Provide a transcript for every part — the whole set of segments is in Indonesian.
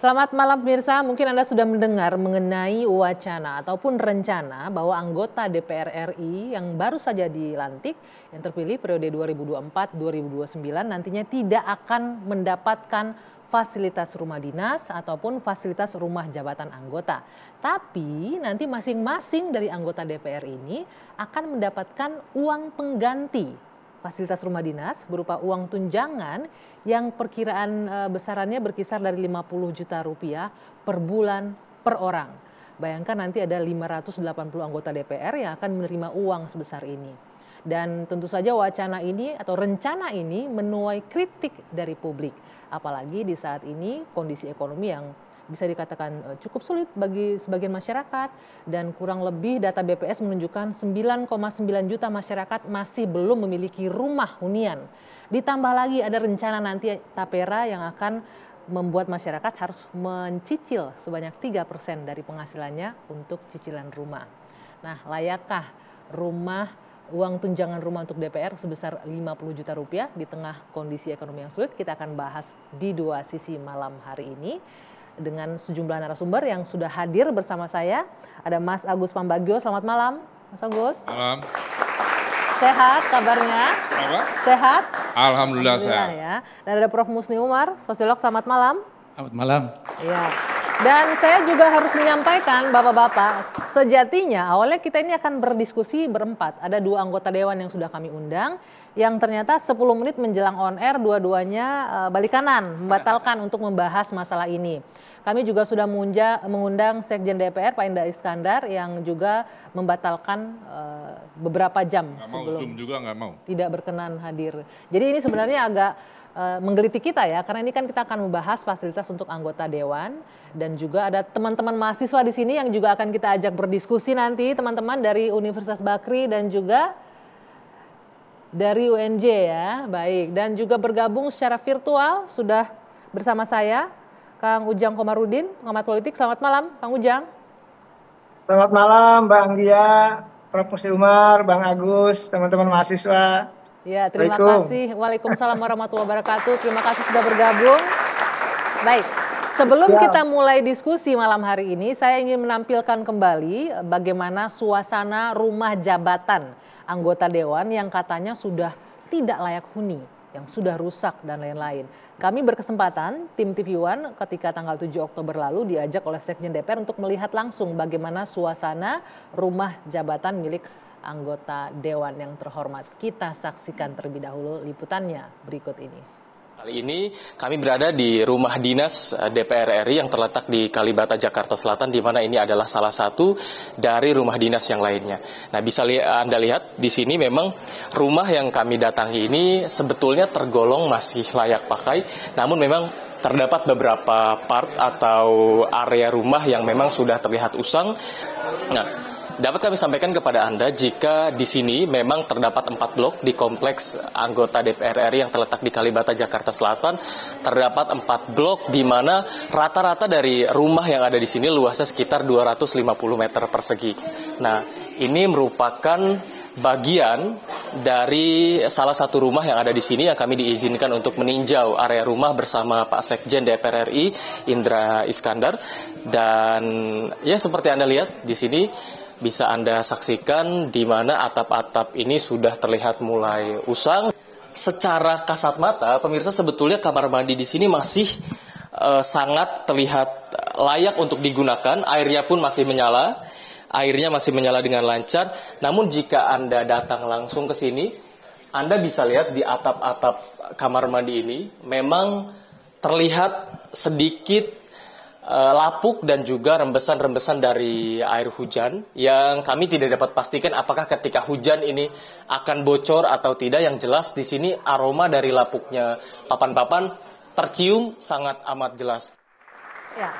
Selamat malam pemirsa, mungkin Anda sudah mendengar mengenai wacana ataupun rencana bahwa anggota DPR RI yang baru saja dilantik, yang terpilih periode 2024-2029 nantinya tidak akan mendapatkan fasilitas rumah dinas ataupun fasilitas rumah jabatan anggota. Tapi nanti masing-masing dari anggota DPR ini akan mendapatkan uang pengganti fasilitas rumah dinas berupa uang tunjangan yang perkiraan besarannya berkisar dari 50 juta rupiah per bulan per orang. Bayangkan nanti ada 580 anggota DPR yang akan menerima uang sebesar ini. Dan tentu saja wacana ini atau rencana ini menuai kritik dari publik. Apalagi di saat ini kondisi ekonomi yang bisa dikatakan cukup sulit bagi sebagian masyarakat dan kurang lebih data BPS menunjukkan 9,9 juta masyarakat masih belum memiliki rumah hunian. Ditambah lagi ada rencana nanti Tapera yang akan membuat masyarakat harus mencicil sebanyak 3% dari penghasilannya untuk cicilan rumah. Nah, layakkah uang tunjangan rumah untuk DPR sebesar 50 juta rupiah di tengah kondisi ekonomi yang sulit? Kita akan bahas di dua sisi malam hari ini dengan sejumlah narasumber yang sudah hadir bersama saya. Ada Mas Agus Pambagio, selamat malam Mas Agus. Malam. Sehat kabarnya? Apa? Sehat? Alhamdulillah sehat. Ya. Dan ada Prof. Musni Umar, sosiolog, selamat malam. Selamat malam. Ya. Dan saya juga harus menyampaikan Bapak-Bapak, sejatinya awalnya kita ini akan berdiskusi berempat. Ada dua anggota dewan yang sudah kami undang, yang ternyata 10 menit menjelang on air dua-duanya balik kanan, membatalkan untuk membahas masalah ini. Kami juga sudah mengundang Sekjen DPR Pak Indra Iskandar yang juga membatalkan beberapa jam sebelum. Zoom juga nggak mau. Tidak berkenan hadir. Jadi ini sebenarnya agak menggelitik kita ya, karena ini kan kita akan membahas fasilitas untuk anggota dewan dan juga ada teman-teman mahasiswa di sini yang juga akan kita ajak berdiskusi nanti, teman-teman dari Universitas Bakri dan juga dari UNJ ya, baik. Dan juga bergabung secara virtual sudah bersama saya Kang Ujang Komarudin, pengamat politik. Selamat malam, Kang Ujang. Selamat malam, Bang Dia, Prof. Musni Umar, Bang Agus, teman-teman mahasiswa. Ya, terima kasih. Waalaikumsalam warahmatullahi wabarakatuh. Terima kasih sudah bergabung. Baik, sebelum kita mulai diskusi malam hari ini, saya ingin menampilkan kembali bagaimana suasana rumah jabatan anggota dewan yang katanya sudah tidak layak huni, yang sudah rusak dan lain-lain. Kami berkesempatan, tim TV One ketika tanggal 7 Oktober lalu diajak oleh Sekjen DPR untuk melihat langsung bagaimana suasana rumah jabatan milik anggota dewan yang terhormat. Kita saksikan terlebih dahulu liputannya berikut ini. Kali ini kami berada di rumah dinas DPR RI yang terletak di Kalibata, Jakarta Selatan, di mana ini adalah salah satu dari rumah dinas yang lainnya. Nah, bisa Anda lihat di sini memang rumah yang kami datangi ini sebetulnya tergolong masih layak pakai, namun memang terdapat beberapa part atau area rumah yang memang sudah terlihat usang. Nah, dapat kami sampaikan kepada Anda jika di sini memang terdapat 4 blok di kompleks anggota DPR RI yang terletak di Kalibata, Jakarta Selatan. Terdapat 4 blok di mana rata-rata dari rumah yang ada di sini luasnya sekitar 250 meter persegi. Nah, ini merupakan bagian dari salah satu rumah yang ada di sini yang kami diizinkan untuk meninjau area rumah bersama Pak Sekjen DPR RI Indra Iskandar. Dan ya seperti Anda lihat di sini bisa Anda saksikan di mana atap-atap ini sudah terlihat mulai usang. Secara kasat mata, pemirsa, sebetulnya kamar mandi di sini masih sangat terlihat layak untuk digunakan. Airnya pun masih menyala. Airnya masih menyala dengan lancar. Namun jika Anda datang langsung ke sini, Anda bisa lihat di atap-atap kamar mandi ini memang terlihat sedikit lapuk dan juga rembesan-rembesan dari air hujan yang kami tidak dapat pastikan apakah ketika hujan ini akan bocor atau tidak. Yang jelas di sini aroma dari lapuknya papan-papan tercium sangat amat jelas. Ya.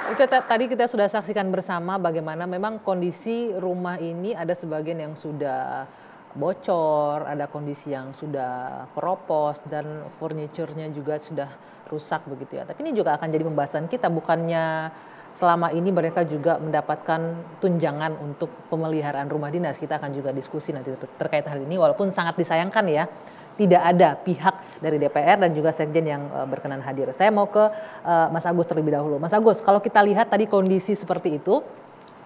Itu tadi kita sudah saksikan bersama bagaimana memang kondisi rumah ini ada sebagian yang sudah bocor, ada kondisi yang sudah keropos dan furniturnya juga sudah rusak begitu ya. Tapi ini juga akan jadi pembahasan kita, bukannya selama ini mereka juga mendapatkan tunjangan untuk pemeliharaan rumah dinas. Kita akan juga diskusi nanti terkait hal ini, walaupun sangat disayangkan ya, tidak ada pihak dari DPR dan juga Sekjen yang berkenan hadir. Saya mau ke Mas Agus terlebih dahulu. Mas Agus, kalau kita lihat tadi kondisi seperti itu,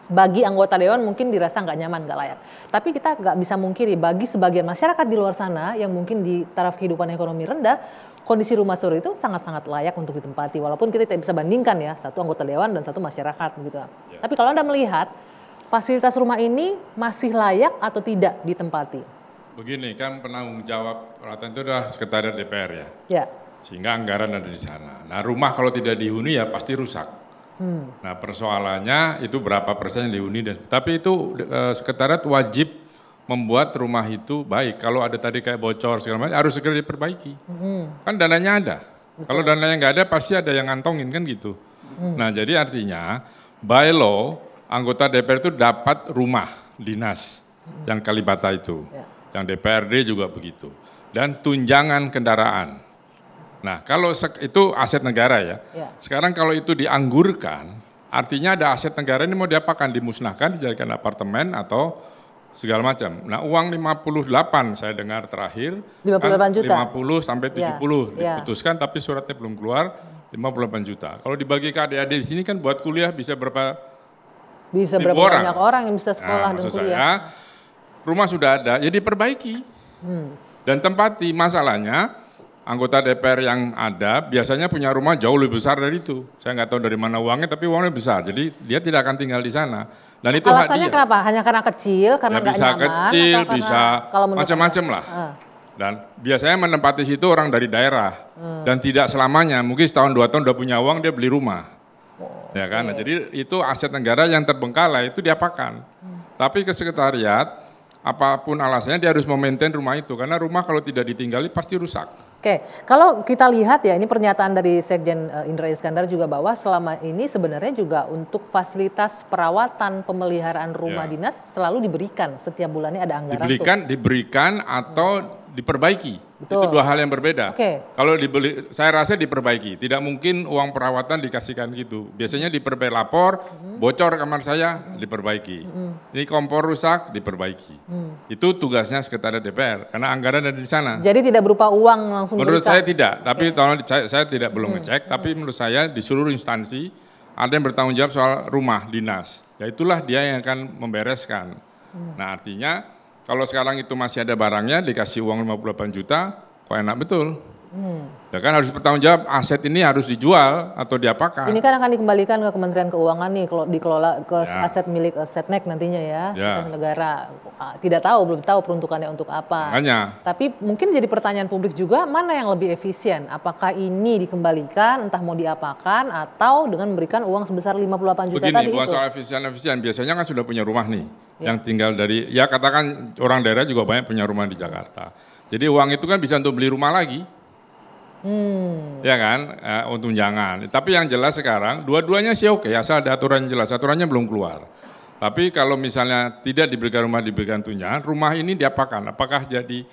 bagi anggota Dewan mungkin dirasa nggak nyaman, nggak layak. Tapi kita nggak bisa mungkiri bagi sebagian masyarakat di luar sana yang mungkin di taraf kehidupan ekonomi rendah, kondisi rumah seperti itu sangat-sangat layak untuk ditempati. Walaupun kita tidak bisa bandingkan ya, satu anggota Dewan dan satu masyarakat gitu. Ya. Tapi kalau Anda melihat fasilitas rumah ini masih layak atau tidak ditempati? Begini, kan penanggung jawab peralatan itu adalah sekretariat DPR ya. Ya. Sehingga anggaran ada di sana. Nah, rumah kalau tidak dihuni ya pasti rusak. Nah, persoalannya itu berapa persen yang dihuni. Tapi itu sekretariat wajib membuat rumah itu baik. Kalau ada tadi kayak bocor segala macam harus segera diperbaiki. Kan dananya ada. Betul. Kalau dananya nggak ada pasti ada yang ngantongin kan gitu. Nah, jadi artinya by law anggota DPR itu dapat rumah dinas yang Kalibata itu. Ya. Yang DPRD juga begitu. Dan tunjangan kendaraan. Nah, kalau itu aset negara ya. Sekarang kalau itu dianggurkan, artinya ada aset negara ini mau diapakan? Dimusnahkan, dijadikan apartemen atau segala macam. Nah, uang 58 saya dengar terakhir. 58 juta? 50 sampai 70 diputuskan, tapi suratnya belum keluar, 58 juta. Kalau dibagi ke adik-adik di sini kan buat kuliah bisa berapa? Bisa berapa banyak orang yang bisa sekolah dan kuliah. Rumah sudah ada, ya diperbaiki. Dan tempati, masalahnya anggota DPR yang ada biasanya punya rumah jauh lebih besar dari itu. Saya nggak tahu dari mana uangnya, tapi uangnya besar. Jadi dia tidak akan tinggal di sana. Dan itu alasannya hadiah. Kenapa? Hanya karena kecil, karena nggak nyaman? Bisa kecil, atau bisa macam-macam lah. Dan biasanya menempati situ orang dari daerah. Dan tidak selamanya, mungkin setahun 2 tahun udah punya uang, dia beli rumah. Ya kan? Nah, jadi itu aset negara yang terbengkalai, itu diapakan. Tapi ke sekretariat, apapun alasannya dia harus memaintain rumah itu. Karena rumah kalau tidak ditinggali pasti rusak. Oke, kalau kita lihat ya, ini pernyataan dari Sekjen Indra Iskandar juga bahwa selama ini sebenarnya juga untuk fasilitas perawatan pemeliharaan rumah dinas selalu diberikan setiap bulannya ada anggaran. Diberikan atau diperbaiki. Betul. Itu 2 hal yang berbeda. Kalau saya rasa diperbaiki. Tidak mungkin uang perawatan dikasihkan gitu. Biasanya diperbaiki lapor, bocor kamar saya, diperbaiki. Ini kompor rusak, diperbaiki. Itu tugasnya sekretariat DPR karena anggaran ada di sana. Jadi tidak berupa uang langsung. Menurut saya tidak, tapi tolong saya tidak belum ngecek, tapi menurut saya di seluruh instansi ada yang bertanggung jawab soal rumah dinas. Ya itulah dia yang akan membereskan. Nah, artinya kalau sekarang itu masih ada barangnya dikasih uang 58 juta, kok enak betul. Ya kan harus bertanggung jawab, aset ini harus dijual atau diapakan. Ini kan akan dikembalikan ke Kementerian Keuangan nih kalau dikelola ke aset milik Setnek nantinya ya, aset negara. Tidak tahu, belum tahu peruntukannya untuk apa. Makanya. Tapi mungkin jadi pertanyaan publik juga, mana yang lebih efisien? Apakah ini dikembalikan, entah mau diapakan, atau dengan memberikan uang sebesar 58 juta tadi itu? Begini, soal efisien, biasanya kan sudah punya rumah nih. Yang tinggal dari, ya katakan orang daerah juga banyak punya rumah di Jakarta. Jadi uang itu kan bisa untuk beli rumah lagi. Ya kan, untuk tunjangan. Tapi yang jelas sekarang, dua-duanya sih oke, asal ada aturan yang jelas. Aturannya belum keluar. Tapi kalau misalnya tidak diberikan rumah, diberikan tunjangan, rumah ini diapakan? Apakah jadi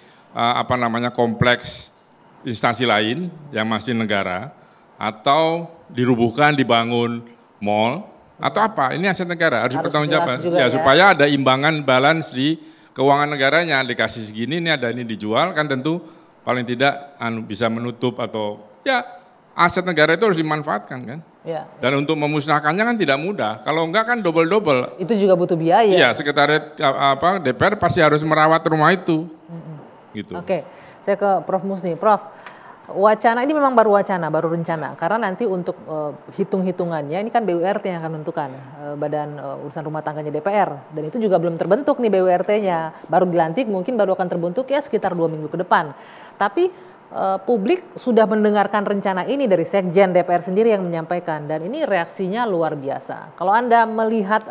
kompleks instansi lain yang masih negara, atau dirubuhkan, dibangun mall, atau apa? Ini aset negara, harus bertanggung jawab. Ya, supaya ada imbangan balance di keuangan negaranya, dikasih segini, ini dijual, kan tentu paling tidak bisa menutup atau ya aset negara itu harus dimanfaatkan kan. Ya. Dan untuk memusnahkannya kan tidak mudah. Kalau enggak kan double. Itu juga butuh biaya. Iya, sekretariat DPR pasti harus merawat rumah itu. Gitu. Oke, saya ke Prof Musni. Prof, wacana ini memang baru wacana, baru rencana. Karena nanti untuk hitung-hitungannya ini kan BURT yang akan menentukan Badan Urusan Rumah Tangganya DPR. Dan itu juga belum terbentuk nih BURT-nya. Baru dilantik, mungkin baru akan terbentuk ya sekitar 2 minggu ke depan. Tapi publik sudah mendengarkan rencana ini dari Sekjen DPR sendiri yang menyampaikan. Dan ini reaksinya luar biasa. Kalau Anda melihat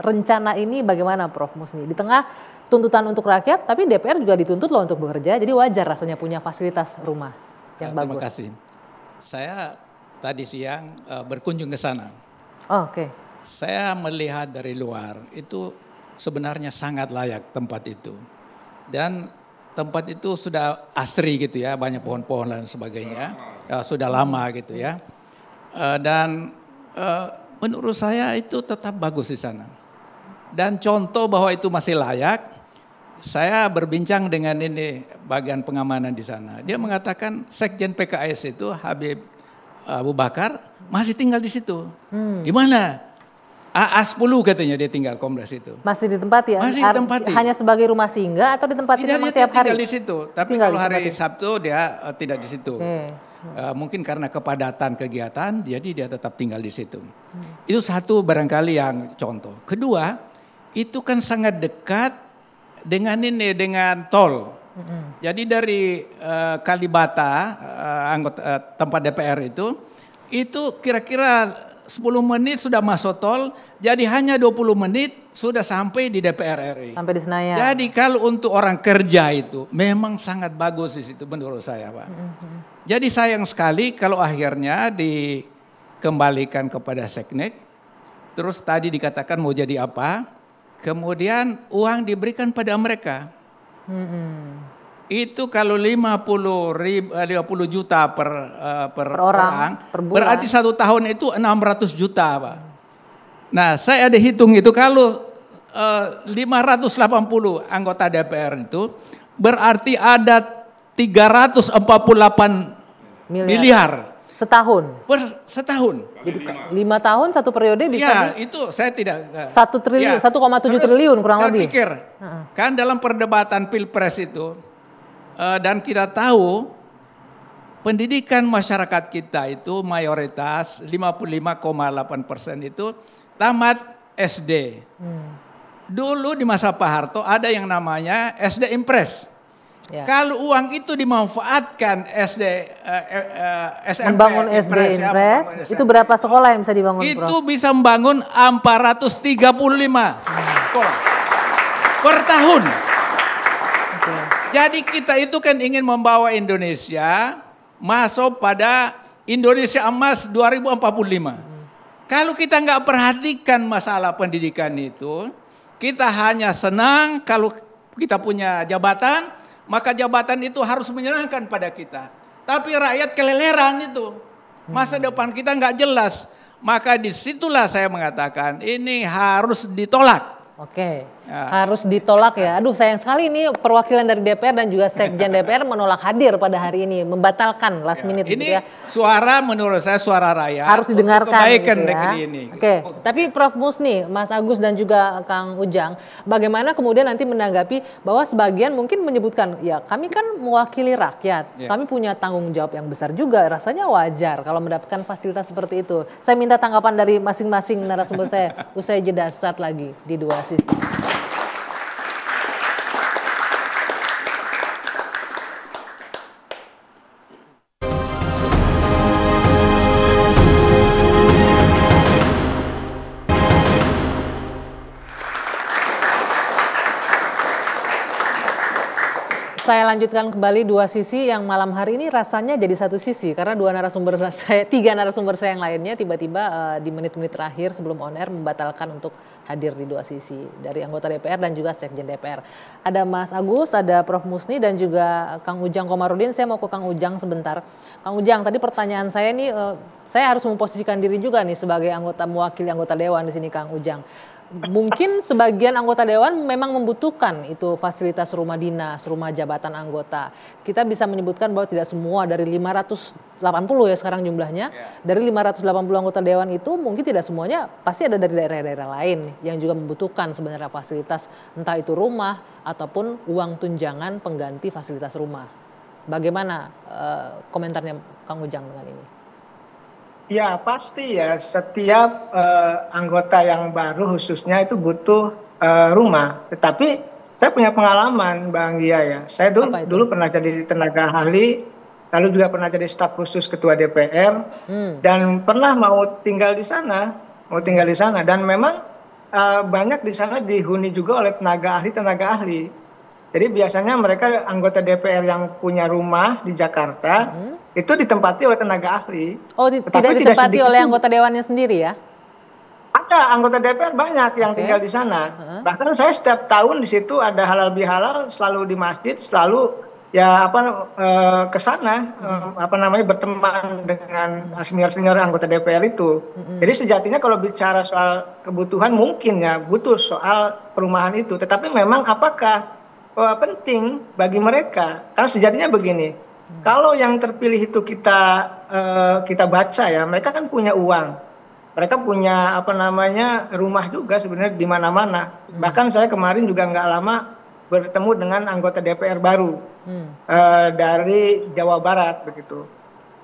rencana ini bagaimana Prof Musni? Di tengah tuntutan untuk rakyat, tapi DPR juga dituntut loh untuk bekerja. Jadi wajar rasanya punya fasilitas rumah yang bagus. Terima kasih. Saya tadi siang berkunjung ke sana. Oke. Saya melihat dari luar itu sebenarnya sangat layak tempat itu. Dan tempat itu sudah asri gitu ya, banyak pohon-pohon dan sebagainya. Sudah lama gitu ya. Dan menurut saya itu tetap bagus di sana. Dan contoh bahwa itu masih layak, saya berbincang dengan ini bagian pengamanan di sana. Dia mengatakan Sekjen PKS itu Habib Abu Bakar masih tinggal di situ. Di mana? AA10 katanya dia tinggal kompleks itu. Masih ditempati ya? Masih ditempati. Hanya sebagai rumah singgah atau ditempati memang tiap hari? Tinggal di situ. Tapi Tinggal kalau hari ditempati. Sabtu dia tidak di situ. Mungkin karena kepadatan kegiatan, jadi dia tetap tinggal di situ. Itu satu barangkali yang contoh. Kedua, itu kan sangat dekat dengan tol. Jadi dari Kalibata, anggota tempat DPR itu kira-kira 10 menit sudah masuk tol, jadi hanya 20 menit sudah sampai di DPR RI. Sampai di Senayan. Jadi kalau untuk orang kerja itu memang sangat bagus di situ menurut saya, Pak. Jadi sayang sekali kalau akhirnya dikembalikan kepada Seknek, terus tadi dikatakan mau jadi apa, kemudian uang diberikan pada mereka. Itu kalau 50 juta per orang per bulan. berarti 1 tahun itu 600 juta, Pak. Nah, saya ada hitung itu kalau 580 anggota DPR itu berarti ada 348 miliar Setahun. setahun. Jadi 5 tahun 1 periode bisa Ya, itu saya tidak 1 triliun, Ya, 1,7 terus triliun kurang lebih. Saya pikir, kan dalam perdebatan Pilpres itu, dan kita tahu pendidikan masyarakat kita itu mayoritas 55,8% itu tamat SD. Dulu di masa Pak Harto ada yang namanya SD Impres. Ya. Kalau uang itu dimanfaatkan SMP, Membangun SD Impres, itu berapa sekolah yang bisa dibangun, itu Prof? bisa membangun 435 sekolah per tahun. Jadi kita itu kan ingin membawa Indonesia masuk pada Indonesia Emas 2045. Kalau kita nggak perhatikan masalah pendidikan itu, kita hanya senang kalau kita punya jabatan, maka jabatan itu harus menyenangkan pada kita. Tapi rakyat keleleran itu, masa depan kita nggak jelas. Maka disitulah saya mengatakan ini harus ditolak. Oke, harus ditolak ya. Aduh, sayang sekali ini perwakilan dari DPR dan juga Sekjen DPR menolak hadir pada hari ini, membatalkan last minute ini gitu ya. suara menurut saya suara rakyat. Harus didengarkan kebaikan gitu ya. negeri ini. Oke, tapi Prof Musni, Mas Agus dan juga Kang Ujang, bagaimana kemudian nanti menanggapi bahwa sebagian mungkin menyebutkan, ya kami kan mewakili rakyat, kami punya tanggung jawab yang besar juga, rasanya wajar kalau mendapatkan fasilitas seperti itu. Saya minta tanggapan dari masing-masing narasumber saya, usai jeda saat lagi di Dua Sisi. Saya lanjutkan kembali Dua Sisi yang malam hari ini rasanya jadi satu sisi karena tiga narasumber saya yang lainnya tiba-tiba di menit-menit terakhir sebelum on air membatalkan untuk hadir di Dua Sisi dari anggota DPR dan juga Sekjen DPR. Ada Mas Agus, ada Prof Musni dan juga Kang Ujang Komarudin. Saya mau ke Kang Ujang sebentar. Kang Ujang, tadi pertanyaan saya nih, saya harus memposisikan diri juga nih sebagai mewakili anggota Dewan di sini, Kang Ujang. Mungkin sebagian anggota Dewan memang membutuhkan itu fasilitas rumah dinas, rumah jabatan anggota. Kita bisa menyebutkan bahwa tidak semua dari 580 ya sekarang jumlahnya. Dari 580 anggota Dewan itu mungkin tidak semuanya pasti ada dari daerah-daerah lain yang juga membutuhkan sebenarnya fasilitas entah itu rumah ataupun uang tunjangan pengganti fasilitas rumah. Bagaimana komentarnya Kang Ujang dengan ini? Ya pasti ya, setiap anggota yang baru khususnya itu butuh rumah. Tetapi saya punya pengalaman Bang Gia ya. Saya dulu pernah jadi tenaga ahli, lalu juga pernah jadi staf khusus ketua DPR, dan pernah mau tinggal di sana. Dan memang banyak di sana dihuni juga oleh tenaga ahli. Jadi biasanya mereka anggota DPR yang punya rumah di Jakarta, itu ditempati oleh tenaga ahli. Oh, tidak ditempati oleh anggota dewannya sendiri ya? Ada anggota DPR banyak yang tinggal di sana. Bahkan saya setiap tahun di situ ada halal bihalal, selalu di masjid, selalu ya ke sana berteman dengan senior anggota DPR itu. Jadi sejatinya kalau bicara soal kebutuhan mungkin ya butuh soal perumahan itu. Tetapi memang apakah penting bagi mereka. Karena sejatinya begini, kalau yang terpilih itu kita baca ya, mereka kan punya uang. Mereka punya rumah juga sebenarnya di mana-mana. Bahkan saya kemarin juga nggak lama bertemu dengan anggota DPR baru dari Jawa Barat begitu.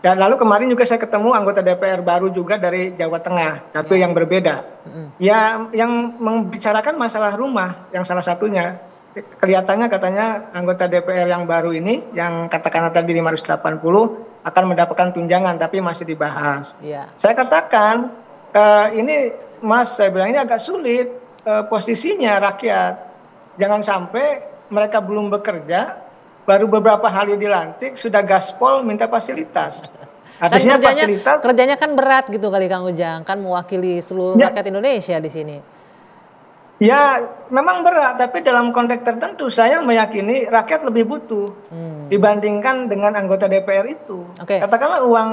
Dan lalu kemarin juga saya ketemu anggota DPR baru juga dari Jawa Tengah, tapi yang berbeda. Ya, yang membicarakan masalah rumah, yang salah satunya kelihatannya katanya anggota DPR yang baru ini, yang katakanlah tadi 580 akan mendapatkan tunjangan, tapi masih dibahas. Saya katakan ini Mas, saya bilang ini agak sulit posisinya rakyat. Jangan sampai mereka belum bekerja, baru beberapa hari dilantik, sudah gaspol minta fasilitas. Artinya kerjanya kan berat gitu kali Kang Ujang, kan mewakili seluruh rakyat Indonesia di sini. Ya, memang berat, tapi dalam konteks tertentu saya meyakini rakyat lebih butuh dibandingkan dengan anggota DPR itu. Katakanlah uang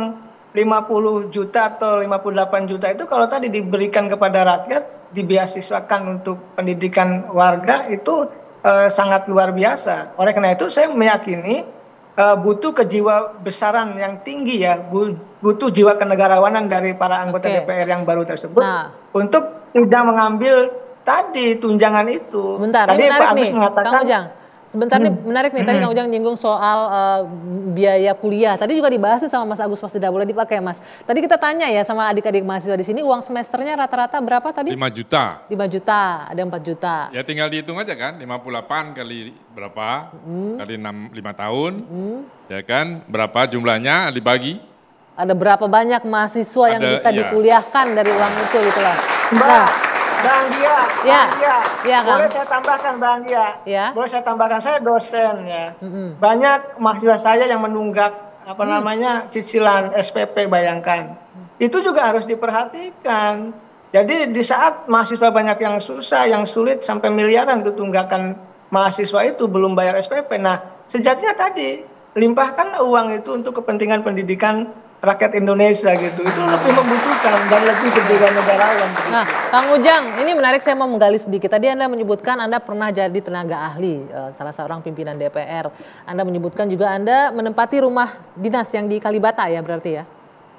50 juta atau 58 juta itu kalau tadi diberikan kepada rakyat, dibeasiswakan untuk pendidikan warga itu sangat luar biasa. Oleh karena itu saya meyakini butuh kejiwa besaran yang tinggi ya, butuh jiwa kenegarawanan dari para anggota DPR yang baru tersebut untuk tidak mengambil tadi tunjangan itu. Sebentar, tadi ini menarik Pak Agus nih, mengatakan, Kang Ujang. Sebentar nih, menarik nih, tadi Kang Ujang nyinggung soal biaya kuliah. Tadi juga dibahas sama Mas Agus, pas tidak boleh dipakai Mas. Tadi kita tanya ya sama adik-adik mahasiswa di sini, uang semesternya rata-rata berapa tadi? 5 juta. 5 juta, ada 4 juta. Ya tinggal dihitung aja kan, 58 kali berapa, kali 5 tahun, ya kan, berapa jumlahnya dibagi. Ada berapa banyak mahasiswa yang bisa dikuliahkan dari uang itu gitu lah. Bang Dia, Kang. Boleh saya tambahkan Bang Dia? Boleh saya tambahkan, saya dosen ya. Banyak mahasiswa saya yang menunggak cicilan SPP, bayangkan. Itu juga harus diperhatikan. Jadi di saat mahasiswa banyak yang susah, yang sulit sampai miliaran itu tunggakan mahasiswa itu belum bayar SPP. Nah, sejatinya tadi limpahkan uang itu untuk kepentingan pendidikan rakyat Indonesia gitu, itu lebih membutuhkan dan lebih berbeda negarawan. Nah, Kang Ujang, ini menarik, saya mau menggali sedikit. Tadi Anda menyebutkan Anda pernah jadi tenaga ahli, salah seorang pimpinan DPR. Anda menyebutkan juga Anda menempati rumah dinas yang di Kalibata ya berarti ya?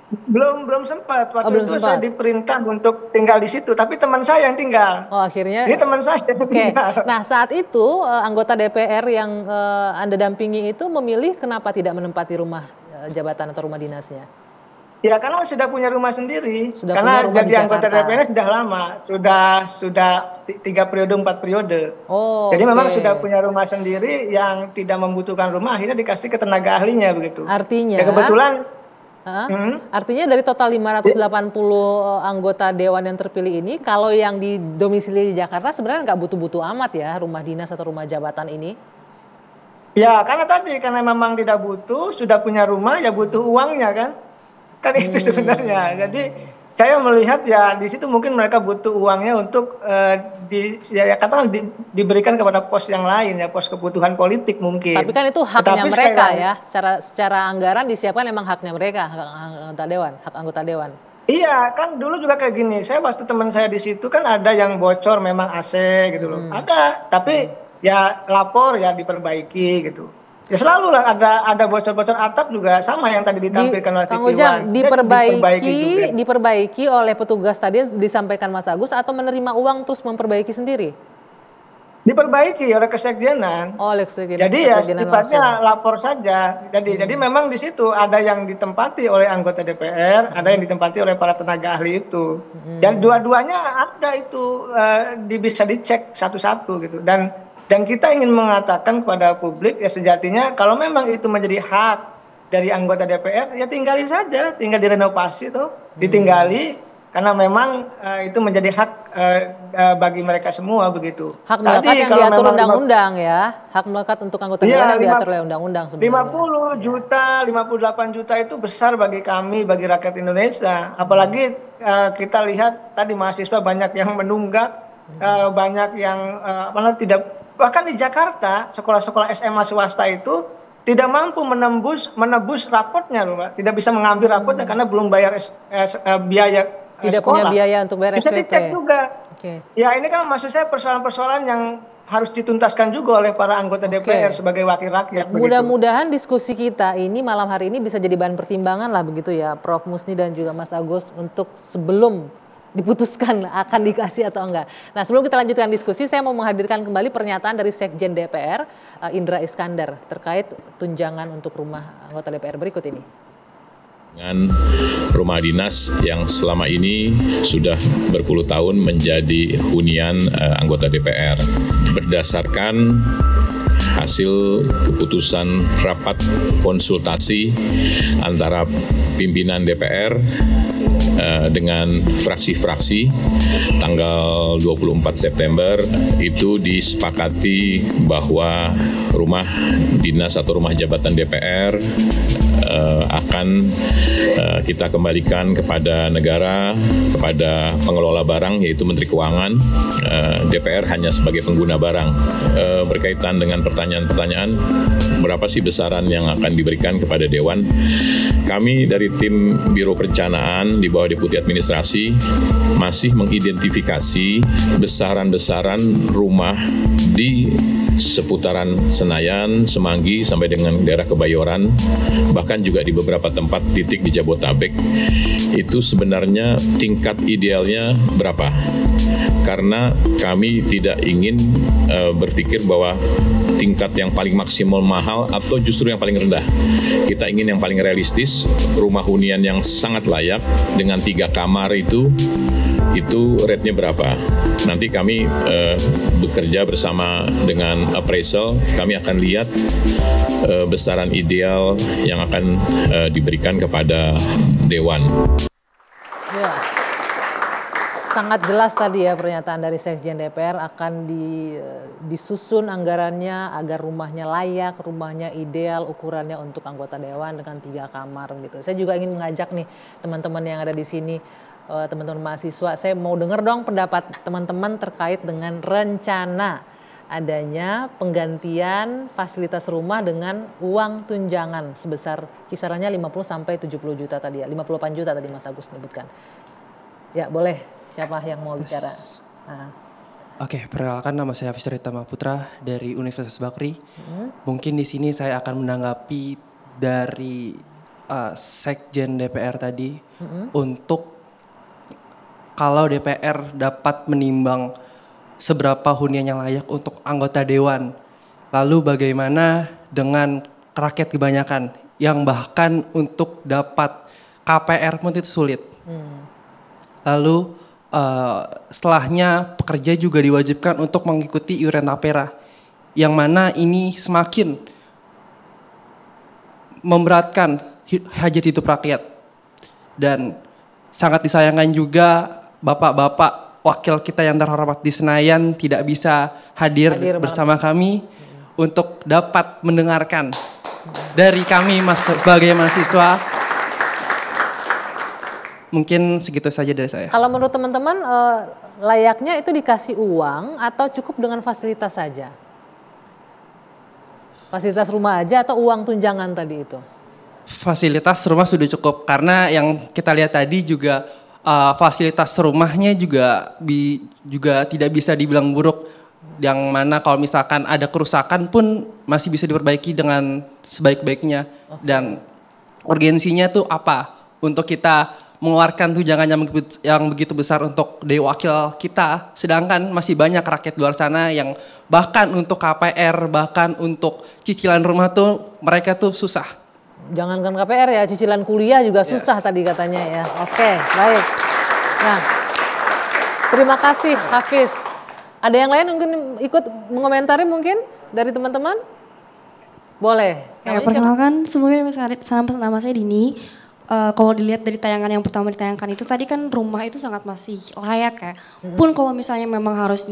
Belum sempat. Waktu itu saya diperintah untuk tinggal di situ, tapi teman saya yang tinggal. Oh, akhirnya. Ini teman saya yang tinggal. Nah, saat itu anggota DPR yang Anda dampingi itu memilih kenapa tidak menempati rumah jabatan atau rumah dinasnya? Ya karena sudah punya rumah sendiri. Karena jadi anggota DPR sudah lama, sudah 3 periode 4 periode. Jadi memang sudah punya rumah sendiri yang tidak membutuhkan rumah, akhirnya dikasih ke tenaga ahlinya begitu. Artinya ya kebetulan artinya dari total 580 anggota dewan yang terpilih ini, kalau yang di domisili di Jakarta sebenarnya nggak butuh-butuh amat ya rumah dinas atau rumah jabatan ini? Ya karena memang tidak butuh, sudah punya rumah ya butuh uangnya kan itu sebenarnya. Jadi saya melihat ya di situ mungkin mereka butuh uangnya untuk katakan diberikan kepada pos yang lain ya, pos kebutuhan politik mungkin. Tapi kan itu haknya mereka ya, secara anggaran disiapkan memang haknya mereka, hak anggota dewan. Iya kan dulu juga kayak gini, saya waktu teman saya di situ kan ada yang bocor memang AC gitu loh, ada tapi ya lapor ya diperbaiki gitu. Ya selalu lah ada bocor-bocor atap juga sama yang tadi ditampilkan oleh Kang Ujang, diperbaiki oleh petugas tadi disampaikan Mas Agus atau menerima uang terus memperbaiki sendiri? Diperbaiki oleh Kesekjenan. Oleh Kesekjenan. Jadi ya sifatnya lapor saja. Jadi memang di situ ada yang ditempati oleh anggota DPR, ada yang ditempati oleh para tenaga ahli itu. Dan dua-duanya ada itu bisa dicek satu-satu gitu. Dan kita ingin mengatakan kepada publik ya sejatinya kalau memang itu menjadi hak dari anggota DPR ya tinggali saja, tinggal direnovasi tuh, ditinggali karena memang itu menjadi hak bagi mereka semua begitu. Hak melekat yang diatur undang-undang ya, hak melekat untuk anggota dewan yang diatur oleh undang-undang sebenarnya. 50 juta, 58 juta itu besar bagi kami, bagi rakyat Indonesia. Apalagi kita lihat tadi mahasiswa banyak yang menunggak, banyak yang tidak. Bahkan di Jakarta, sekolah-sekolah SMA swasta itu tidak mampu menebus rapotnya loh, Mbak. Tidak bisa mengambil rapotnya karena belum bayar biaya tidak sekolah. Punya biaya untuk bayar bisa SPP. Dicek juga. Ya ini kan maksud saya persoalan-persoalan yang harus dituntaskan juga oleh para anggota DPR sebagai wakil rakyat. Mudah-mudahan diskusi kita ini malam hari ini bisa jadi bahan pertimbangan lah begitu ya Prof. Musni dan juga Mas Agus untuk sebelum diputuskan akan dikasih atau enggak. Nah sebelum kita lanjutkan diskusi saya mau menghadirkan kembali pernyataan dari Sekjen DPR Indra Iskandar terkait tunjangan untuk rumah anggota DPR berikut ini. Dengan rumah dinas yang selama ini sudah berpuluh tahun menjadi hunian anggota DPR. Berdasarkan hasil keputusan rapat konsultasi antara pimpinan DPR dengan fraksi-fraksi tanggal 24 September itu disepakati bahwa rumah dinas atau rumah jabatan DPR akan kita kembalikan kepada negara, kepada pengelola barang yaitu Menteri Keuangan. DPR hanya sebagai pengguna barang. Berkaitan dengan pertanyaan-pertanyaan berapa sih besaran yang akan diberikan kepada Dewan, kami dari tim Biro Perencanaan di bawah Deputi Administrasi masih mengidentifikasi besaran-besaran rumah di seputaran Senayan, Semanggi, sampai dengan daerah Kebayoran, bahkan juga di beberapa tempat titik di Jabotabek, itu sebenarnya tingkat idealnya berapa? Karena kami tidak ingin berpikir bahwa tingkat yang paling maksimal mahal atau justru yang paling rendah. Kita ingin yang paling realistis, rumah hunian yang sangat layak dengan 3 kamar itu rate-nya berapa. Nanti kami bekerja bersama dengan appraisal, kami akan lihat besaran ideal yang akan diberikan kepada Dewan. Ya. Sangat jelas tadi ya pernyataan dari Sekjen DPR akan disusun anggarannya agar rumahnya layak, rumahnya ideal, ukurannya untuk anggota Dewan dengan 3 kamar gitu. Saya juga ingin mengajak nih teman-teman yang ada di sini, teman-teman mahasiswa, saya mau dengar dong pendapat teman-teman terkait dengan rencana adanya penggantian fasilitas rumah dengan uang tunjangan sebesar kisarannya 50 sampai 70 juta tadi ya, 58 juta tadi Mas Agus sebutkan. Ya boleh. Siapa yang mau bicara? Oke, perkenalkan nama saya Hafiz Ritama Putra dari Universitas Bakri. Mungkin di sini saya akan menanggapi dari Sekjen DPR tadi untuk kalau DPR dapat menimbang seberapa hunian yang layak untuk anggota Dewan. Lalu bagaimana dengan rakyat kebanyakan yang bahkan untuk dapat KPR pun itu sulit. Lalu setelahnya pekerja juga diwajibkan untuk mengikuti iuran tapera, yang mana ini semakin memberatkan hajat hidup rakyat. Dan sangat disayangkan juga bapak-bapak wakil kita yang terhormat di Senayan tidak bisa hadir bersama kami untuk dapat mendengarkan dari kami sebagai mahasiswa. Mungkin segitu saja dari saya. Kalau menurut teman-teman layaknya itu dikasih uang atau cukup dengan fasilitas saja? Fasilitas rumah aja atau uang tunjangan tadi itu? Fasilitas rumah sudah cukup karena yang kita lihat tadi juga fasilitas rumahnya juga tidak bisa dibilang buruk. Yang mana kalau misalkan ada kerusakan pun masih bisa diperbaiki dengan sebaik-baiknya. Dan urgensinya tuh apa? Untuk kita mengeluarkan tunjangan yang begitu besar untuk dari wakil kita, sedangkan masih banyak rakyat luar sana yang bahkan untuk KPR, bahkan untuk cicilan rumah tuh mereka tuh susah. Jangankan KPR ya, cicilan kuliah juga susah tadi katanya ya. Oke, baik. Nah, terima kasih Hafiz. Ada yang lain mungkin ikut mengomentari mungkin dari teman-teman? Boleh. Ya, perkenalkan semuanya nama saya Dini. Kalau dilihat dari tayangan yang pertama ditayangkan itu tadi kan rumah itu sangat masih layak ya. Pun kalau misalnya memang harus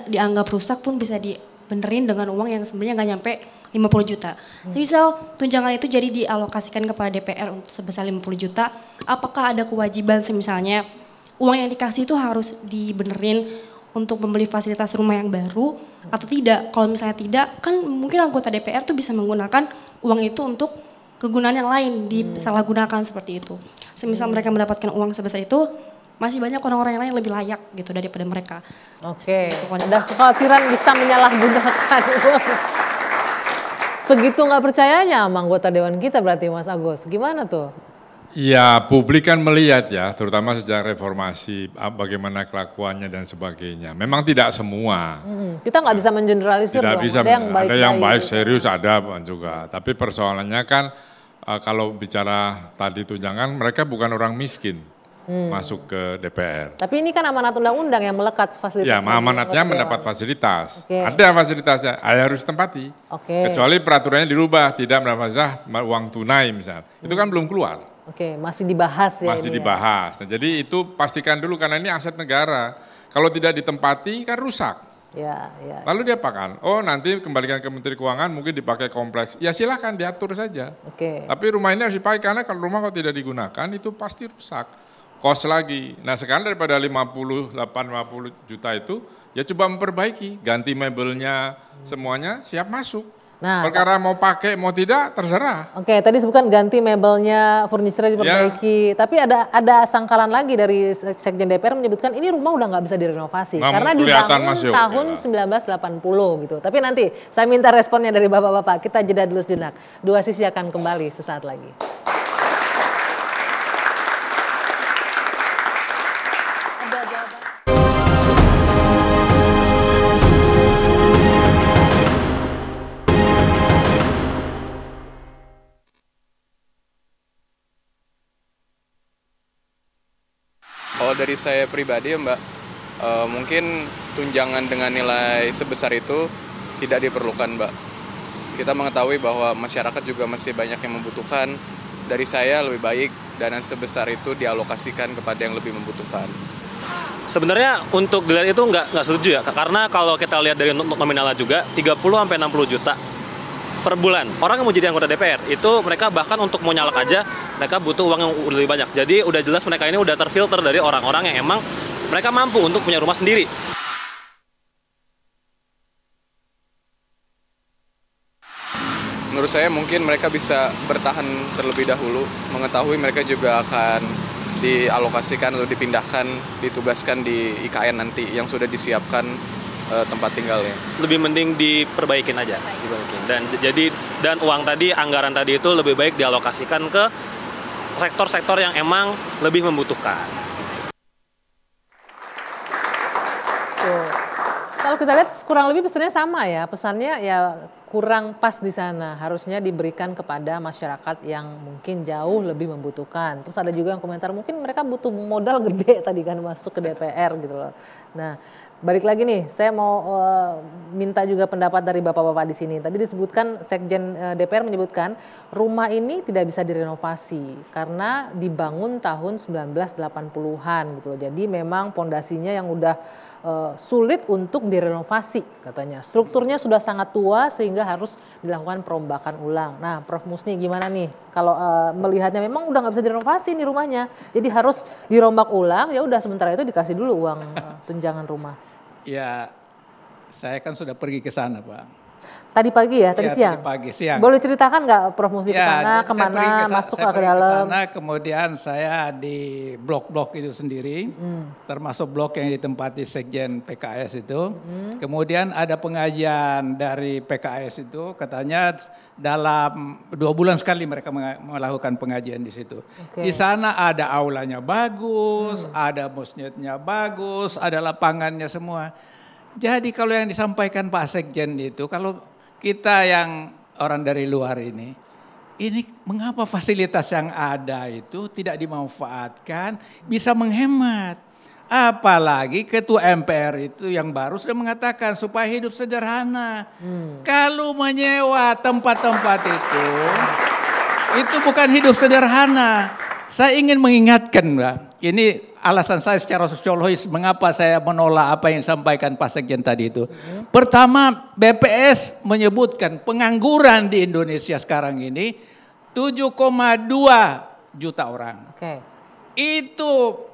dianggap rusak pun bisa dibenerin dengan uang yang sebenarnya nggak nyampe 50 juta. Semisal tunjangan itu jadi dialokasikan kepada DPR untuk sebesar 50 juta, apakah ada kewajiban semisalnya uang yang dikasih itu harus dibenerin untuk membeli fasilitas rumah yang baru atau tidak? Kalau misalnya tidak, kan mungkin anggota DPR tuh bisa menggunakan uang itu untuk kegunaan yang lain, disalahgunakan seperti itu. Semisal mereka mendapatkan uang sebesar itu, masih banyak orang-orang yang lain yang lebih layak gitu daripada mereka. Oke, ada kekhawatiran bisa menyalahgunakan. Segitu nggak percayanya sama anggota Dewan kita berarti Mas Agus, gimana tuh? Ya publik kan melihat ya, terutama sejak reformasi, bagaimana kelakuannya dan sebagainya. Memang tidak semua. Kita nggak bisa mengeneralisir Tidak dong, bisa, ada yang baik serius ada juga. Tapi persoalannya kan kalau bicara tadi tunjangan, mereka bukan orang miskin masuk ke DPR. Tapi ini kan amanat undang-undang yang melekat fasilitas. Ya, amanatnya mendapat fasilitas. Oke. Ada fasilitasnya, harus tempati. Oke. Kecuali peraturannya dirubah, tidak mendapat uang tunai misalnya. Itu kan belum keluar. Oke, masih dibahas ya. Masih ini dibahas. Nah, jadi itu pastikan dulu karena ini aset negara. Kalau tidak ditempati kan rusak. Ya. Lalu dia apakan? Oh nanti kembalikan ke Menteri Keuangan mungkin dipakai kompleks. Ya silahkan diatur saja. Oke. Tapi rumah ini harus dipakai karena kalau rumah kalau tidak digunakan itu pasti rusak. Kos lagi. Nah sekarang daripada 50 juta itu ya coba memperbaiki. Ganti mebelnya semuanya siap masuk. Nah, perkara mau pakai mau tidak terserah. Oke, tadi sebutkan ganti mebelnya, furniture diperbaiki. Tapi ada sangkalan lagi dari Sekjen DPR menyebutkan ini rumah udah nggak bisa direnovasi karena dibangun tahun 1980 gitu. Tapi nanti saya minta responnya dari bapak-bapak. Kita jeda dulu sejenak. Dua Sisi akan kembali sesaat lagi. Kalau dari saya pribadi ya Mbak, mungkin tunjangan dengan nilai sebesar itu tidak diperlukan Mbak. Kita mengetahui bahwa masyarakat juga masih banyak yang membutuhkan. Dari saya lebih baik dana sebesar itu dialokasikan kepada yang lebih membutuhkan. Sebenarnya untuk dilihat itu nggak setuju ya, karena kalau kita lihat dari nominalnya juga 30-60 juta per bulan. Orang yang mau jadi anggota DPR itu mereka bahkan untuk mau nyalek aja mereka butuh uang yang lebih banyak. Jadi udah jelas mereka ini udah terfilter dari orang-orang yang emang mereka mampu untuk punya rumah sendiri. Menurut saya mungkin mereka bisa bertahan terlebih dahulu, mengetahui mereka juga akan dialokasikan atau dipindahkan, ditugaskan di IKN nanti yang sudah disiapkan tempat tinggalnya. Lebih mending diperbaikin aja, dan uang tadi, anggaran tadi itu lebih baik dialokasikan ke sektor-sektor yang emang lebih membutuhkan. Kalau kita lihat kurang lebih pesannya sama ya, pesannya ya kurang pas di sana, harusnya diberikan kepada masyarakat yang mungkin jauh lebih membutuhkan. Terus ada juga yang komentar mungkin mereka butuh modal gede tadi kan masuk ke DPR gitu loh. Nah, balik lagi nih, saya mau minta juga pendapat dari bapak-bapak di sini. Tadi disebutkan Sekjen DPR menyebutkan rumah ini tidak bisa direnovasi karena dibangun tahun 1980-an gitu loh. Jadi memang pondasinya yang udah sulit untuk direnovasi katanya. Strukturnya sudah sangat tua sehingga harus dilakukan perombakan ulang. Nah, Prof Musni gimana nih? Kalau melihatnya memang udah nggak bisa direnovasi nih rumahnya, jadi harus dirombak ulang. Ya udah sementara itu dikasih dulu uang tunjangan rumah. Ya, saya kan sudah pergi ke sana, Pak. Tadi pagi ya, tadi siang? Tadi pagi, siang. Boleh ceritakan nggak Prof Musni ke sana, kemana, masuk ke dalam? Sana, kemudian saya di blok-blok itu sendiri, termasuk blok yang ditempati Sekjen PKS itu. Kemudian ada pengajian dari PKS itu, katanya dalam 2 bulan sekali mereka melakukan pengajian di situ. Di sana ada aulanya bagus, ada masjidnya bagus, ada lapangannya semua. Jadi kalau yang disampaikan Pak Sekjen itu, kalau kita yang orang dari luar ini mengapa fasilitas yang ada itu tidak dimanfaatkan, bisa menghemat. Apalagi Ketua MPR itu yang baru sudah mengatakan supaya hidup sederhana. Kalau menyewa tempat-tempat itu bukan hidup sederhana. Saya ingin mengingatkan, Mbak, ini alasan saya secara sosiologis mengapa saya menolak apa yang disampaikan Pak Sekjen tadi itu. Pertama, BPS menyebutkan pengangguran di Indonesia sekarang ini 7,2 juta orang. Itu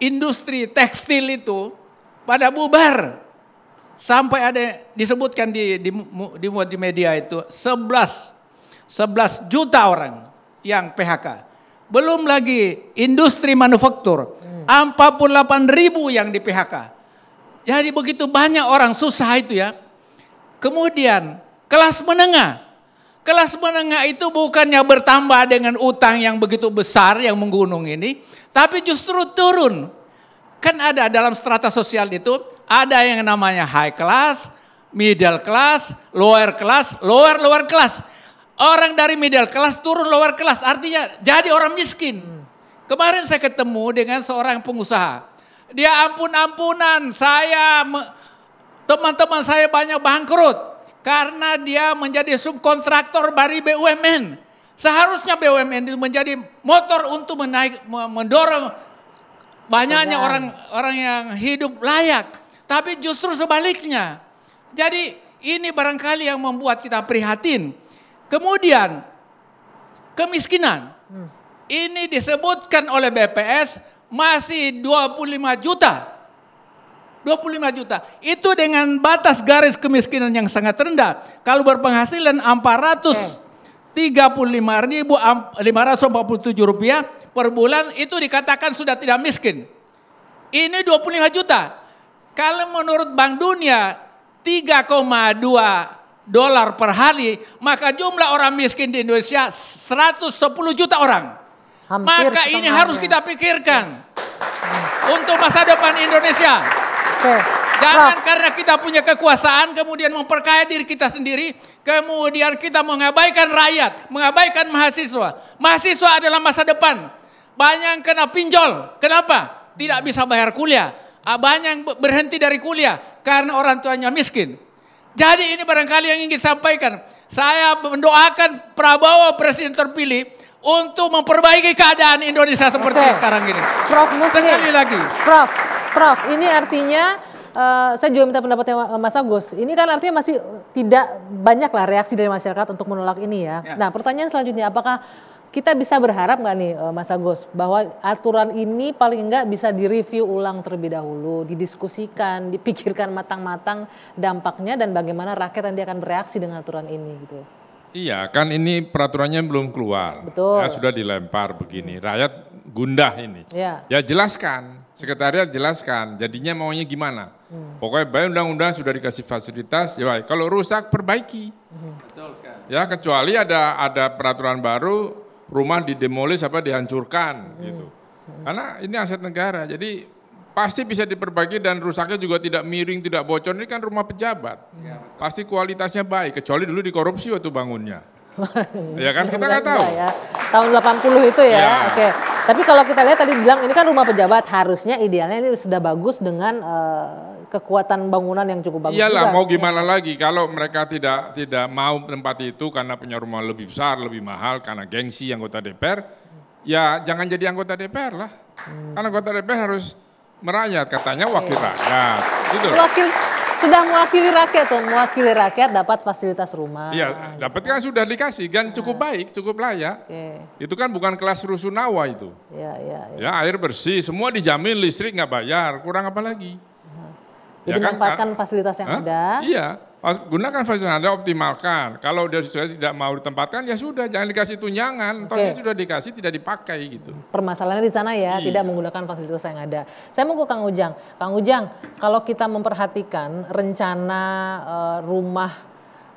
industri tekstil itu pada bubar. Sampai ada disebutkan di media itu 11 juta orang yang PHK. belum lagi industri manufaktur, 48.000 yang di PHK. Jadi begitu banyak orang susah itu ya. Kemudian kelas menengah. Kelas menengah itu bukannya bertambah dengan utang yang begitu besar yang menggunung ini, tapi justru turun. Kan ada dalam strata sosial itu, ada yang namanya high class, middle class, lower class, lower class. Orang dari middle class turun lower class, artinya jadi orang miskin. Kemarin saya ketemu dengan seorang pengusaha. Dia ampun-ampunan, teman-teman saya banyak bangkrut. Karena dia menjadi subkontraktor dari BUMN. Seharusnya BUMN itu menjadi motor untuk mendorong banyaknya orang yang hidup layak. Tapi justru sebaliknya. Jadi ini barangkali yang membuat kita prihatin. Kemudian kemiskinan. Ini disebutkan oleh BPS masih 25 juta. 25 juta. Itu dengan batas garis kemiskinan yang sangat rendah. Kalau berpenghasilan 435.547 rupiah per bulan itu dikatakan sudah tidak miskin. Ini 25 juta. Kalau menurut Bank Dunia 3,2 dolar per hari, maka jumlah orang miskin di Indonesia 110 juta orang. Maka ini harus kita pikirkan untuk masa depan Indonesia. Jangan karena kita punya kekuasaan kemudian memperkaya diri kita sendiri, kemudian kita mengabaikan rakyat, mengabaikan mahasiswa. Mahasiswa adalah masa depan. Banyak yang kena pinjol. Kenapa? Tidak bisa bayar kuliah. Banyak yang berhenti dari kuliah karena orang tuanya miskin. Jadi ini barangkali yang ingin sampaikan. Saya mendoakan Prabowo presiden terpilih untuk memperbaiki keadaan Indonesia seperti sekarang ini. Prof Muslim. Sekali lagi. Prof, ini artinya saya juga minta pendapatnya Mas Agus. Ini kan artinya masih tidak banyak lah reaksi dari masyarakat untuk menolak ini ya. Nah pertanyaan selanjutnya, apakah kita bisa berharap nggak nih Mas Agus bahwa aturan ini paling enggak bisa direview ulang terlebih dahulu, didiskusikan, dipikirkan matang-matang dampaknya dan bagaimana rakyat nanti akan bereaksi dengan aturan ini gitu. Iya, kan ini peraturannya belum keluar. Betul. Ya sudah dilempar begini. Rakyat gundah ini. Ya Jelaskan, sekretariat jelaskan. Jadinya maunya gimana? Pokoknya baik undang-undang sudah dikasih fasilitas, ya baik. Kalau rusak perbaiki. Ya kecuali ada peraturan baru, rumah didemolis apa dihancurkan gitu. Karena ini aset negara. Jadi pasti bisa diperbaiki dan rusaknya juga tidak miring, tidak bocor. Ini kan rumah pejabat. Pasti kualitasnya baik, kecuali dulu dikorupsi waktu bangunnya. Ya kan kita nggak tahu. Ya. Tahun 80 itu ya. Oke. Tapi kalau kita lihat tadi bilang ini kan rumah pejabat, harusnya idealnya ini sudah bagus dengan kekuatan bangunan yang cukup bagus. Iyalah, juga, mau gimana lagi kalau mereka tidak mau tempat itu karena punya rumah lebih besar, lebih mahal karena gengsi anggota DPR. Ya jangan jadi anggota DPR lah. Karena anggota DPR harus merakyat, katanya wakil rakyat. Gitu. Sudah mewakili rakyat dapat fasilitas rumah. Iya, dapat kan sudah dikasih, kan cukup baik, cukup layak. Itu kan bukan kelas rusunawa itu. Ya air bersih, semua dijamin, listrik nggak bayar, kurang apa lagi? Jadi manfaatkan fasilitas yang ada. Iya, gunakan fasilitas yang ada, optimalkan. Kalau dia sudah tidak mau ditempatkan, ya sudah, jangan dikasih tunjangan. Tohnya sudah dikasih, tidak dipakai gitu. Permasalahannya di sana ya, tidak menggunakan fasilitas yang ada. Saya mau ke Kang Ujang. Kang Ujang, kalau kita memperhatikan rencana rumah,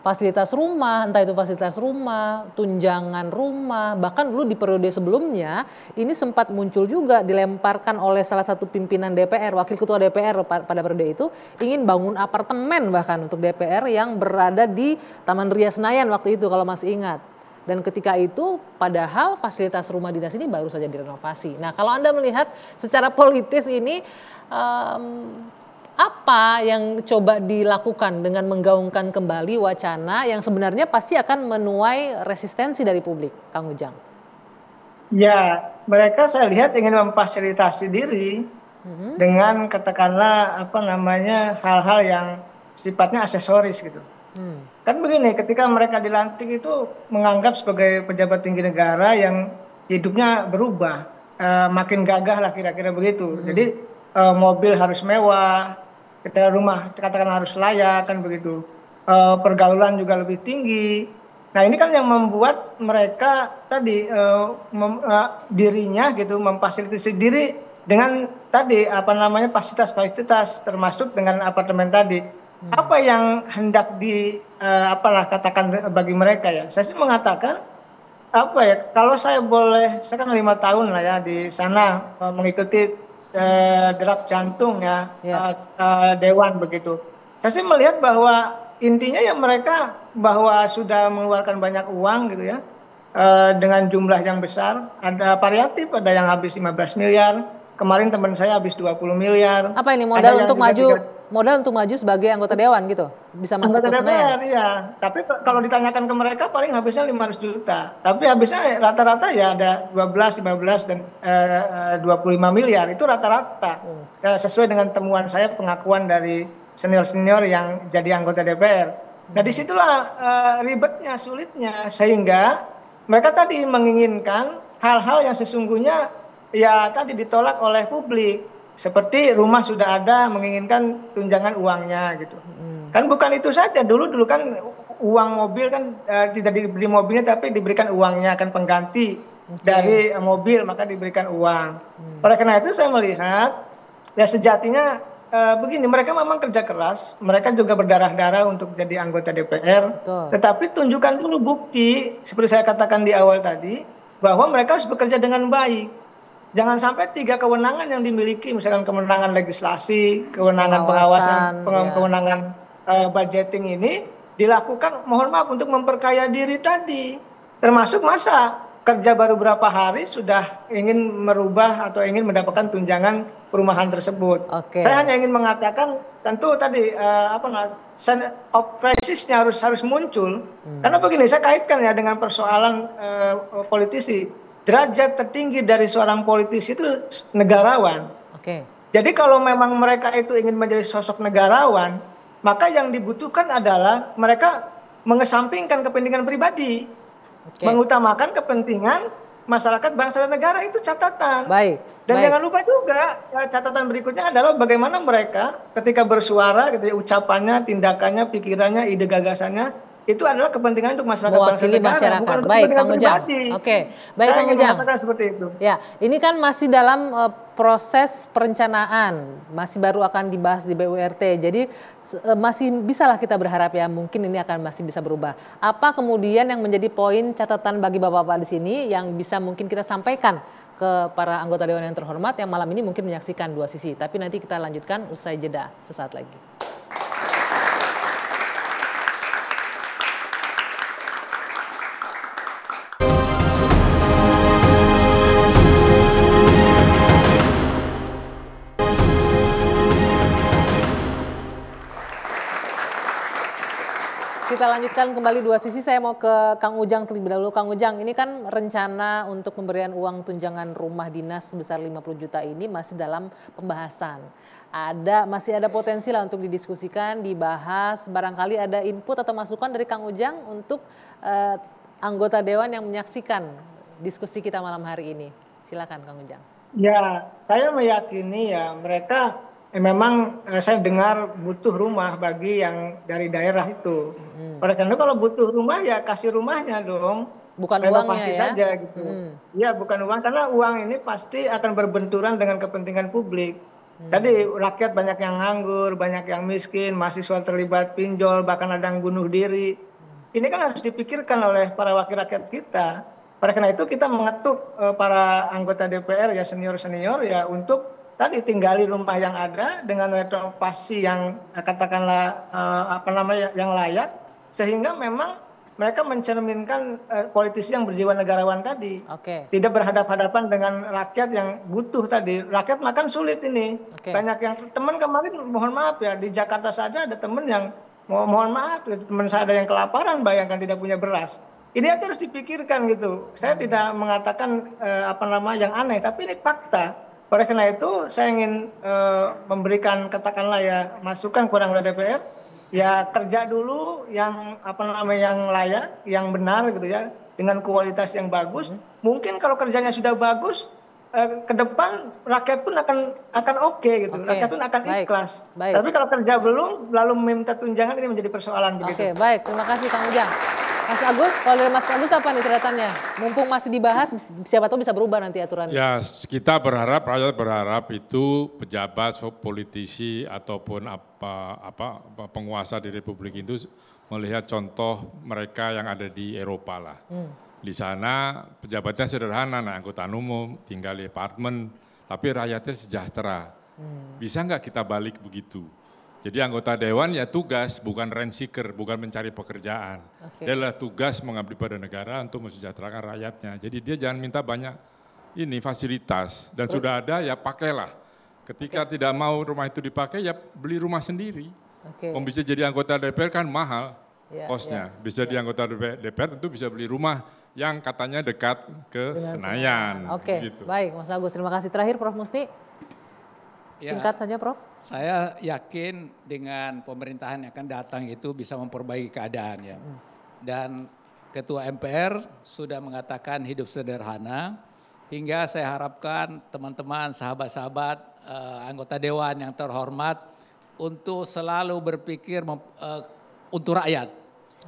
fasilitas rumah, entah itu fasilitas rumah, tunjangan rumah, bahkan dulu di periode sebelumnya ini sempat muncul juga dilemparkan oleh salah satu pimpinan DPR, wakil ketua DPR pada periode itu ingin bangun apartemen bahkan untuk DPR yang berada di Taman Ria Senayan waktu itu kalau masih ingat. Dan ketika itu padahal fasilitas rumah dinas ini baru saja direnovasi. Nah kalau Anda melihat secara politis ini apa yang coba dilakukan dengan menggaungkan kembali wacana yang sebenarnya pasti akan menuai resistensi dari publik, Kang Ujang? Ya, mereka saya lihat ingin memfasilitasi diri dengan katakanlah hal-hal yang sifatnya aksesoris gitu. Kan begini, ketika mereka dilantik itu menganggap sebagai pejabat tinggi negara yang hidupnya berubah, makin gagah lah kira-kira begitu. Jadi mobil harus mewah, kita rumah katakan harus layak kan begitu, pergaulan juga lebih tinggi, Nah ini kan yang membuat mereka tadi dirinya gitu memfasilitasi diri dengan tadi apa namanya fasilitas-fasilitas termasuk dengan apartemen tadi. Apa yang hendak katakan bagi mereka ya? Saya sih mengatakan apa ya? Kalau saya boleh, saya kan 5 tahun lah ya di sana mengikuti derap jantung ya, dewan begitu. Saya sih melihat bahwa intinya ya mereka bahwa sudah mengeluarkan banyak uang gitu ya, dengan jumlah yang besar. Ada variatif, ada yang habis 15 miliar. Kemarin teman saya habis 20 miliar. Apa ini modal untuk maju sebagai anggota dewan gitu? Bisa masuk ke Senayan? Iya, tapi kalau ditanyakan ke mereka paling habisnya 500 juta. Tapi habisnya rata-rata ya ada 12, 15 dan 25 miliar. Itu rata-rata. Sesuai dengan temuan saya, pengakuan dari senior-senior yang jadi anggota DPR. Nah disitulah ribetnya, sulitnya, sehingga mereka tadi menginginkan hal-hal yang sesungguhnya ya tadi ditolak oleh publik, seperti rumah sudah ada, menginginkan tunjangan uangnya gitu. Kan bukan itu saja, dulu kan uang mobil kan tidak diberi mobilnya tapi diberikan uangnya, kan pengganti dari mobil maka diberikan uang. Oleh karena itu saya melihat ya sejatinya begini, mereka memang kerja keras, mereka juga berdarah-darah untuk jadi anggota DPR, tetapi tunjukkan dulu bukti, seperti saya katakan di awal tadi, bahwa mereka harus bekerja dengan baik. Jangan sampai 3 kewenangan yang dimiliki, misalkan kewenangan legislasi, kewenangan pengawasan, kewenangan budgeting ini dilakukan, mohon maaf, untuk memperkaya diri tadi. Termasuk masa kerja baru berapa hari sudah ingin merubah atau ingin mendapatkan tunjangan perumahan tersebut. Saya hanya ingin mengatakan tentu tadi sense of crisis-nya harus muncul. Karena begini, saya kaitkan ya dengan persoalan politisi. Derajat tertinggi dari seorang politisi itu negarawan. Jadi kalau memang mereka itu ingin menjadi sosok negarawan, maka yang dibutuhkan adalah mereka mengesampingkan kepentingan pribadi, mengutamakan kepentingan masyarakat, bangsa dan negara. Itu catatan. Dan jangan lupa juga catatan berikutnya adalah bagaimana mereka ketika bersuara, ucapannya, tindakannya, pikirannya, ide gagasannya itu adalah kepentingan untuk masyarakat, bangsa dan negara, bukan untuk kepentingan pribadi. Baik Kang Ujang. Seperti itu. Ya, ini kan masih dalam proses perencanaan, masih baru akan dibahas di BURT. Jadi masih bisalah kita berharap ya, mungkin ini akan masih bisa berubah. Apa kemudian yang menjadi poin catatan bagi Bapak-bapak di sini yang bisa mungkin kita sampaikan ke para anggota dewan yang terhormat yang malam ini mungkin menyaksikan 2 sisi. Tapi nanti kita lanjutkan usai jeda sesaat lagi. Kita lanjutkan kembali 2 sisi. Saya mau ke Kang Ujang terlebih dahulu. Kang Ujang, ini kan rencana untuk pemberian uang tunjangan rumah dinas sebesar 50 juta ini masih dalam pembahasan. Masih ada potensi lah untuk didiskusikan, dibahas. Barangkali ada input atau masukan dari Kang Ujang untuk anggota dewan yang menyaksikan diskusi kita malam hari ini. Silakan Kang Ujang. Ya, saya meyakini ya mereka memang saya dengar butuh rumah bagi yang dari daerah itu. Oleh karena kalau butuh rumah ya kasih rumahnya dong. Bukan uangnya ya? Saja gitu. Ya bukan uang, karena uang ini pasti akan berbenturan dengan kepentingan publik. Tadi rakyat banyak yang nganggur, banyak yang miskin, mahasiswa terlibat pinjol, bahkan ada yang bunuh diri. Ini kan harus dipikirkan oleh para wakil rakyat kita. Oleh karena itu kita mengetuk para anggota DPR ya senior-senior ya untuk tadi tinggali rumah yang ada dengan renovasi yang katakanlah yang layak, sehingga memang mereka mencerminkan politisi yang berjiwa negarawan tadi. Tidak berhadapan-hadapan dengan rakyat yang butuh tadi. Rakyat makan sulit ini. Banyak yang teman kemarin mohon maaf ya di Jakarta saja ada teman yang mohon maaf teman saya ada yang kelaparan, bayangkan tidak punya beras. Ini aja harus dipikirkan gitu. Saya tidak mengatakan yang aneh, tapi ini fakta. Oleh karena itu saya ingin memberikan katakanlah ya masukan kepada anggota DPR ya kerja dulu yang yang layak, yang benar gitu ya dengan kualitas yang bagus. Mungkin kalau kerjanya sudah bagus ke depan rakyat pun akan oke gitu. Rakyat pun akan ikhlas. Tapi kalau kerja belum lalu meminta tunjangan ini menjadi persoalan begitu. Baik, terima kasih Kang Ujang. Mas Agus, kalau dari Mas Agus apa nih catatannya? Mumpung masih dibahas, siapa tahu bisa berubah nanti aturannya. Ya, kita berharap, rakyat berharap itu pejabat, politisi ataupun penguasa di Republik itu melihat contoh mereka yang ada di Eropa lah. Di sana pejabatnya sederhana, angkutan umum, tinggal di apartemen, tapi rakyatnya sejahtera. Bisa nggak kita balik begitu? Jadi anggota dewan ya tugas, bukan rent seeker, bukan mencari pekerjaan. Dia adalah tugas mengabdi pada negara untuk mensejahterakan rakyatnya. Jadi dia jangan minta banyak ini fasilitas, dan sudah ada ya pakailah. Ketika tidak mau rumah itu dipakai ya beli rumah sendiri. Bisa jadi anggota DPR kan mahal kosnya. Bisa di anggota DPR tentu bisa beli rumah yang katanya dekat ke Senayan. Gitu. Baik Mas Agus, terima kasih. Terakhir Prof. Musni. Singkat saja Prof. Saya yakin dengan pemerintahan yang akan datang itu bisa memperbaiki keadaan ya. Dan Ketua MPR sudah mengatakan hidup sederhana, hingga saya harapkan teman-teman, sahabat-sahabat, anggota dewan yang terhormat untuk selalu berpikir untuk rakyat.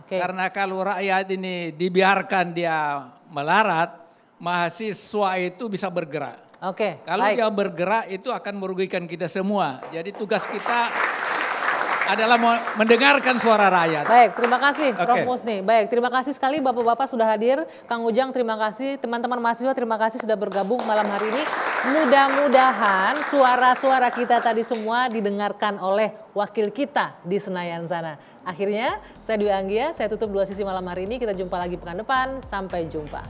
Karena kalau rakyat ini dibiarkan dia melarat, mahasiswa itu bisa bergerak. Kalau dia bergerak itu akan merugikan kita semua. Jadi tugas kita adalah mendengarkan suara rakyat. Baik, terima kasih Prof. Musni. Baik, terima kasih sekali Bapak-Bapak sudah hadir. Kang Ujang terima kasih, teman-teman mahasiswa terima kasih sudah bergabung malam hari ini. Mudah-mudahan suara-suara kita tadi semua didengarkan oleh wakil kita di Senayan sana. Akhirnya saya Dwi Anggia, saya tutup 2 sisi malam hari ini. Kita jumpa lagi pekan depan, sampai jumpa.